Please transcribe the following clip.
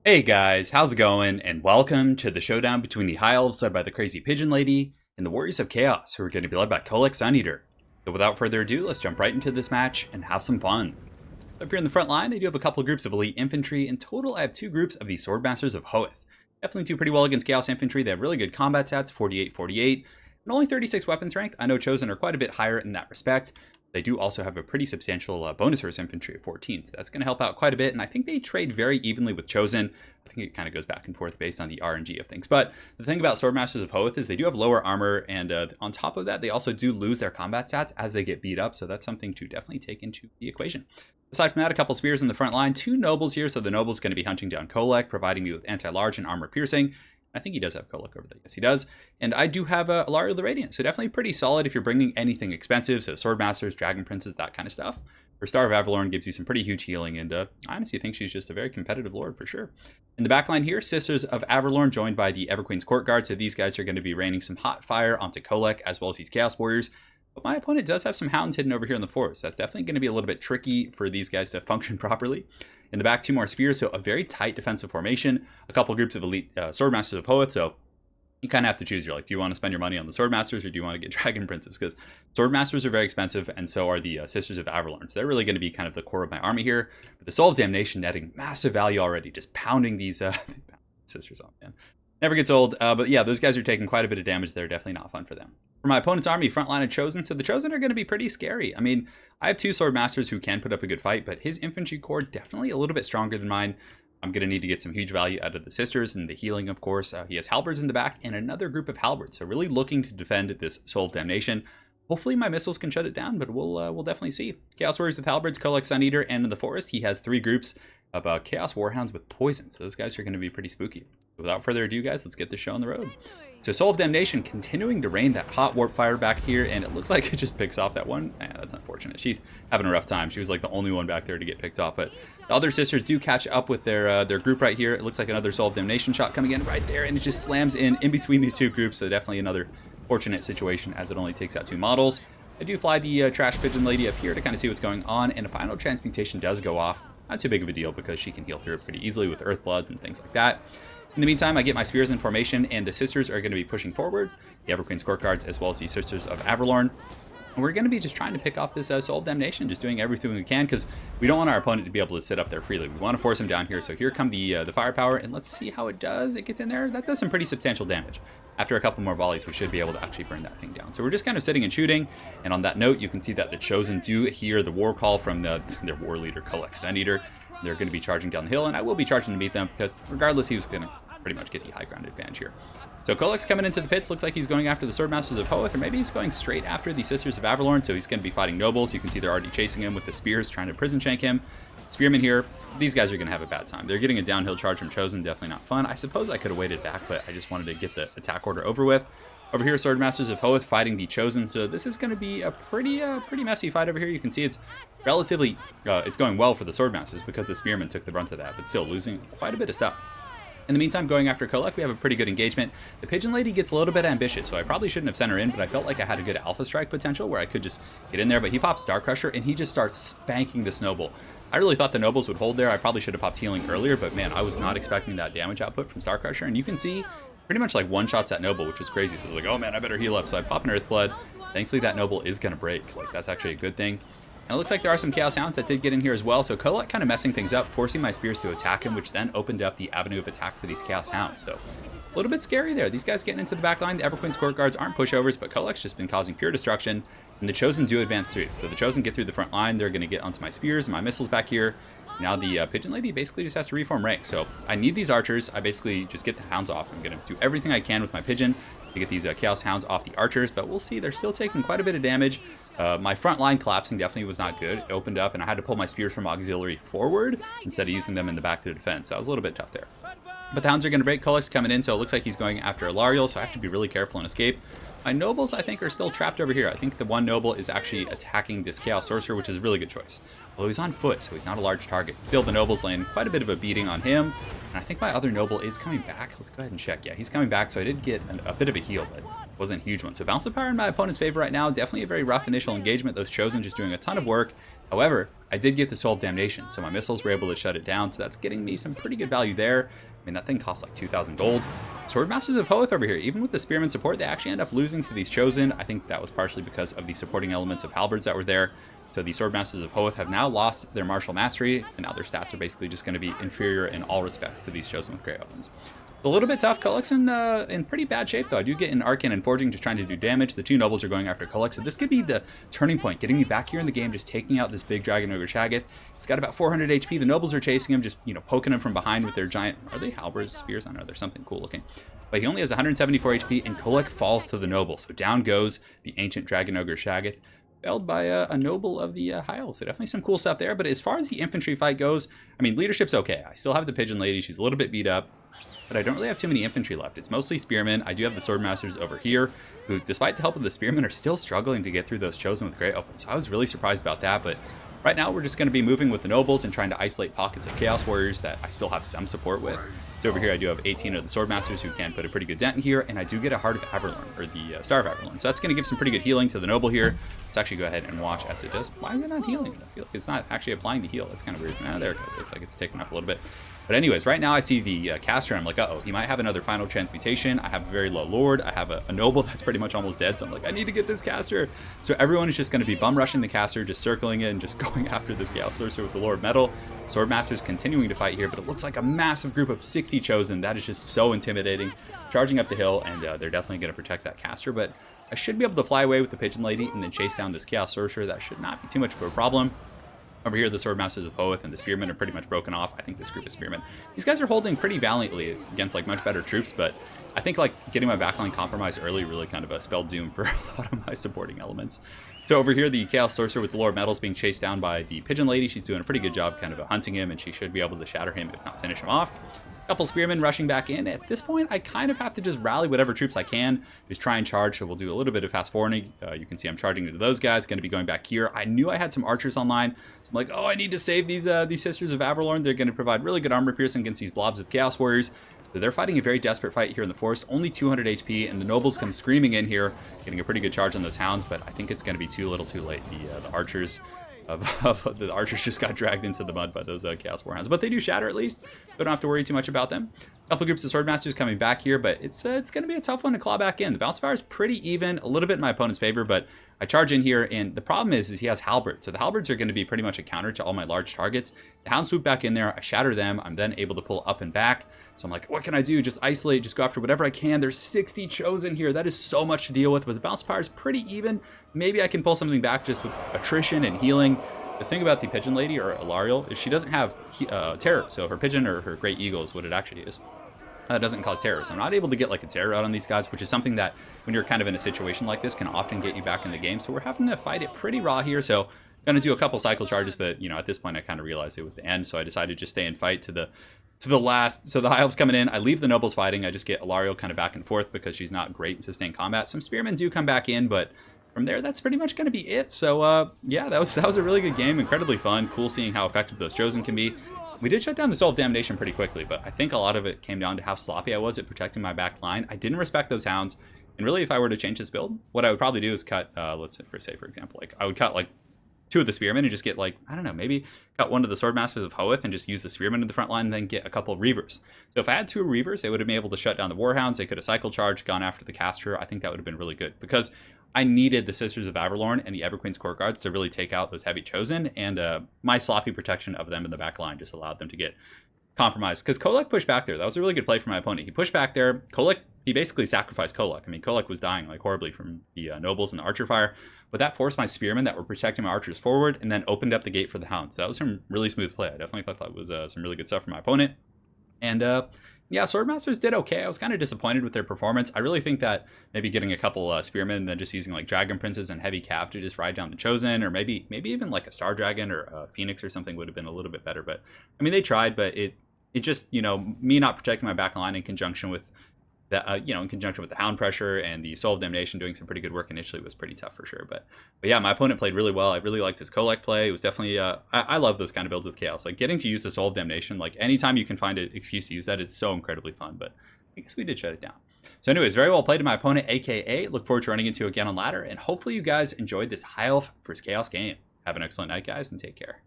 Hey guys, how's it going? And welcome to the showdown between the High Elves led by the crazy Pigeon Lady and the Warriors of Chaos, who are going to be led by Kolek Suneater. So without further ado, let's jump right into this match and have some fun. Up here in the front line, I do have a couple of groups of elite infantry. In total, I have two groups of the Swordmasters of Hoeth. Definitely do pretty well against Chaos Infantry. They have really good combat stats, 48-48, and only 36 weapon strength. I know Chosen are quite a bit higher in that respect. They do also have a pretty substantial bonus versus infantry of 14, so that's going to help out quite a bit, and I think they trade very evenly with Chosen. I think it kind of goes back and forth based on the RNG of things. But the thing about Swordmasters of Hoeth is they do have lower armor, and on top of that, they also do lose their combat stats as they get beat up, so that's something to definitely take into the equation. Aside from that, a couple spears in the front line, two nobles here, so the noble's going to be hunting down Kolek, providing me with anti-large and armor piercing. I think he does have Kolek over there. Yes, he does. And I do have Alario the Radiant, so definitely pretty solid if you're bringing anything expensive, so Swordmasters, Dragon Princes, that kind of stuff. Her Star of Avalorn gives you some pretty huge healing, and I honestly think she's just a very competitive lord for sure. In the back line here, Sisters of Avalorn joined by the Everqueen's Court Guard, so these guys are going to be raining some hot fire onto Kolek as well as these Chaos Warriors. But my opponent does have some hounds hidden over here in the forest. That's definitely going to be a little bit tricky for these guys to function properly. In the back, two more spears, so a very tight defensive formation. A couple groups of elite Swordmasters of Hoeth, so you kind of have to choose. You're like, do you want to spend your money on the Swordmasters or do you want to get Dragon Princes? Because Swordmasters are very expensive, and so are the Sisters of Avalorn. So they're really going to be kind of the core of my army here. But the Soul of Damnation netting massive value already, just pounding these Sisters on, man. Never gets old, but yeah, those guys are taking quite a bit of damage. They're definitely not fun for them. For my opponent's army, front line of Chosen. So the Chosen are going to be pretty scary. I mean, I have two Swordmasters who can put up a good fight, but his infantry corps definitely a little bit stronger than mine. I'm going to need to get some huge value out of the Sisters and the healing, of course. He has Halberds in the back and another group of Halberds. So really looking to defend this Soul of Damnation. Hopefully my missiles can shut it down, but we'll definitely see. Chaos Warriors with Halberds, Kolek Suneater, and in the forest, he has three groups of Chaos Warhounds with poison. So those guys are going to be pretty spooky. Without further ado, guys, let's get this show on the road. So Soul of Damnation continuing to rain that hot warp fire back here, and it looks like it just picks off that one. That's unfortunate. She's having a rough time. She was like the only one back there to get picked off, but the other sisters do catch up with their group right here. It looks like another Soul of Damnation shot coming in right there, and it just slams in between these two groups, so definitely another fortunate situation as it only takes out two models. I do fly the Trash Pigeon Lady up here to kind of see what's going on, and a final transmutation does go off. Not too big of a deal because she can heal through it pretty easily with Earth Bloods and things like that. In the meantime, I get my spears in formation, and the Sisters are going to be pushing forward, the Everqueen's Court Guards, as well as the Sisters of Avalorn. And we're going to be just trying to pick off this Soul of Damnation, just doing everything we can, because we don't want our opponent to be able to sit up there freely. We want to force him down here, so here come the firepower, and let's see how it does. It gets in there. That does some pretty substantial damage. After a couple more volleys, we should be able to actually burn that thing down. So we're just kind of sitting and shooting, and on that note, you can see that the Chosen do hear the war call from their war leader, Kolek Suneater. They're going to be charging down the hill, and I will be charging to meet them, because regardless, he was going to pretty much get the high ground advantage here. So Kolek's coming into the pits. Looks like he's going after the Swordmasters of Hoeth, or maybe he's going straight after the Sisters of Avalorn. So he's going to be fighting nobles. You can see they're already chasing him with the spears, trying to prison shank him. Spearmen here, these guys are going to have a bad time. They're getting a downhill charge from Chosen, definitely not fun. I suppose I could have waited back, but I just wanted to get the attack order over with. Over here, Swordmasters of Hoeth fighting the Chosen. So this is going to be a pretty messy fight over here. You can see it's relatively, it's going well for the Swordmasters because the Spearmen took the brunt of that, but still losing quite a bit of stuff. In the meantime, going after Kolek, we have a pretty good engagement. The Pigeon Lady gets a little bit ambitious, so I probably shouldn't have sent her in, but I felt like I had a good Alpha Strike potential where I could just get in there, but he pops Star Crusher, and he just starts spanking this Noble. I really thought the Nobles would hold there. I probably should have popped healing earlier, but man, I was not expecting that damage output from Star Crusher, and you can see pretty much like one-shots that Noble, which is crazy. So they're like, oh man, I better heal up, so I pop an Earth Blood. Thankfully, that Noble is going to break. Like, that's actually a good thing. And it looks like there are some Chaos Hounds that did get in here as well, so Kolek kind of messing things up, forcing my spears to attack him, which then opened up the avenue of attack for these Chaos Hounds. So a little bit scary there. These guys getting into the back line. The Everqueen's Court Guards aren't pushovers, but Kolek's just been causing pure destruction, and the Chosen do advance through. So the Chosen get through the front line. They're going to get onto my spears and my missiles back here. Now the Pigeon Lady basically just has to reform rank. So I need these archers. I basically just get the hounds off. I'm going to do everything I can with my pigeon to get these Chaos Hounds off the archers, but we'll see. They're still taking quite a bit of damage. My front line collapsing definitely was not good. It opened up, and I had to pull my spears from auxiliary forward instead of using them in the back to defend. So I was a little bit tough there. But the hounds are going to break. Kolek's coming in, so it looks like he's going after Alario, so I have to be really careful and escape. My nobles, I think, are still trapped over here. I think the one noble is actually attacking this Chaos Sorcerer, which is a really good choice. Although he's on foot, so he's not a large target. Still, the nobles laying quite a bit of a beating on him. And I think my other noble is coming back. Let's go ahead and check. Yeah, he's coming back, so I did get a bit of a heal, but wasn't a huge one. So balance of power in my opponent's favor right now. Definitely a very rough initial engagement. Those Chosen just doing a ton of work. However, I did get the Soul of Damnation, so my missiles were able to shut it down, so that's getting me some pretty good value there. I mean, that thing costs like 2,000 gold. Swordmasters of Hoeth over here, even with the Spearman support, they actually end up losing to these Chosen. I think that was partially because of the supporting elements of Halberds that were there. So the Swordmasters of Hoeth have now lost their martial mastery, and now their stats are basically just going to be inferior in all respects to these Chosen with Grey Opens. It's a little bit tough. Kolek's in pretty bad shape, though. I do get an Arcane and Forging just trying to do damage. The two nobles are going after Kolek, so this could be the turning point, getting me back here in the game, just taking out this big Dragon Ogre Shaggoth. He's got about 400 HP. The nobles are chasing him, just, you know, poking him from behind with their giant... Are they halberds? Spears? I don't know. They're something cool looking. But he only has 174 HP, and Kolek falls to the noble. So down goes the ancient Dragon Ogre Shaggoth, felled by a noble of the High Elves. So definitely some cool stuff there. But as far as the infantry fight goes, I mean, leadership's okay. I still have the Pigeon Lady. She's a little bit beat up, but I don't really have too many infantry left. It's mostly spearmen. I do have the Swordmasters over here, who, despite the help of the spearmen, are still struggling to get through those Chosen with Grey Open. So I was really surprised about that. But right now, we're just going to be moving with the nobles and trying to isolate pockets of Chaos Warriors that I still have some support with. So over here, I do have 18 of the Swordmasters who can put a pretty good dent in here, and I do get a Heart of Averlorn, or the Star of Averlorn. So that's going to give some pretty good healing to the noble here. Let's actually go ahead and watch as it does. Why is it not healing? I feel like it's not actually applying the heal. That's kind of weird. Ah, there it goes. Looks like it's taken up a little bit. But anyways, right now I see the caster, and I'm like, uh-oh, he might have another final transmutation. I have a very low lord. I have a noble that's pretty much almost dead, so I'm like, I need to get this caster. So everyone is just going to be bum rushing the caster, just circling it and just going after this Chaos Sorcerer with the Lord Metal. Swordmaster's continuing to fight here, but it looks like a massive group of 60 Chosen. That is just so intimidating. Charging up the hill, and they're definitely going to protect that caster, but I should be able to fly away with the Pigeon Lady and then chase down this Chaos Sorcerer. That should not be too much of a problem. Over here, the Swordmasters of Hoeth and the Spearmen are pretty much broken off. I think this group of Spearmen, these guys are holding pretty valiantly against like much better troops, but I think like getting my backline compromised early really kind of spelled doom for a lot of my supporting elements. So over here, the Chaos Sorcerer with the Lord Metal is being chased down by the Pigeon Lady. She's doing a pretty good job kind of hunting him, and she should be able to shatter him, if not finish him off. Couple Spearmen rushing back in. At this point, I kind of have to just rally whatever troops I can, just try and charge. So we'll do a little bit of fast forwarding. You can see I'm charging into those guys, going to be going back here. I knew I had some archers online, so I'm like, oh, I need to save these Sisters of Averlorn. They're going to provide really good armor piercing against these blobs of Chaos Warriors. So they're fighting a very desperate fight here in the forest, only 200 HP, and the nobles come screaming in here, getting a pretty good charge on those hounds, but I think it's going to be too little too late. The archers the archers just got dragged into the mud by those Chaos Warhounds, but they do shatter at least. Don't have to worry too much about them. A couple groups of Swordmasters coming back here, but it's going to be a tough one to claw back in. The bounce fire is pretty even, a little bit in my opponent's favor, but I charge in here, and the problem is he has halberds. So the halberds are going to be pretty much a counter to all my large targets. The hounds swoop back in there, I shatter them, I'm then able to pull up and back. So I'm like, what can I do? Just isolate, just go after whatever I can. There's 60 Chosen here. That is so much to deal with, but the bounce fire is pretty even. Maybe I can pull something back just with attrition and healing. The thing about the Pigeon Lady, or Alariel, is she doesn't have terror. So her Pigeon or her Great Eagle is what it actually is. Doesn't cause terror. So I'm not able to get like a terror out on these guys, which is something that when you're kind of in a situation like this can often get you back in the game. So we're having to fight it pretty raw here. So I'm going to do a couple cycle charges, but you know, at this point I kind of realized it was the end. So I decided to just stay and fight to the last. So the High Elves coming in, I leave the nobles fighting. I just get Alariel kind of back and forth because she's not great in sustained combat. Some spearmen do come back in, but from there, that's pretty much going to be it. So yeah, that was a really good game, incredibly fun, cool seeing how effective those Chosen can be. We did shut down the Soul of Damnation pretty quickly, but I think a lot of it came down to how sloppy I was at protecting my back line. I didn't respect those hounds, and really, if I were to change this build, what I would probably do is cut, let's say for example, like I would cut like 2 of the Spearmen and just get like, I don't know, maybe cut 1 of the Swordmasters of Hoeth and just use the Spearmen in the front line and then get a couple of Reavers. So if I had 2 Reavers, they would have been able to shut down the Warhounds. They could have cycle charged, gone after the caster. I think that would have been really good because I needed the Sisters of Averlorn and the Everqueen's Court Guards to really take out those heavy Chosen, and my sloppy protection of them in the back line just allowed them to get compromised. Because Kolek pushed back there. That was a really good play for my opponent. He pushed back there. Kolek, he basically sacrificed Kolek. I mean, Kolek was dying like horribly from the nobles and the archer fire, but that forced my spearmen that were protecting my archers forward and then opened up the gate for the hounds. So that was some really smooth play. I definitely thought that was some really good stuff from my opponent. And yeah, Swordmasters did okay. I was kind of disappointed with their performance. I really think that maybe getting a couple Spearmen and then just using like Dragon Princes and Heavy Cap to just ride down the Chosen, or maybe even like a Star Dragon or a Phoenix or something would have been a little bit better. But I mean, they tried, but it just, you know, me not protecting my back line in conjunction with that, in conjunction with the Hound Pressure and the Soul of Damnation doing some pretty good work initially was pretty tough for sure. But yeah, my opponent played really well. I really liked his Kolek play. It was definitely, I love those kind of builds with Chaos. Like getting to use the Soul of Damnation, like anytime you can find an excuse to use that, it's so incredibly fun. But I guess we did shut it down. So anyways, very well played to my opponent, aka. Look forward to running into you again on ladder. And hopefully you guys enjoyed this High Elf vs. Chaos game. Have an excellent night, guys, and take care.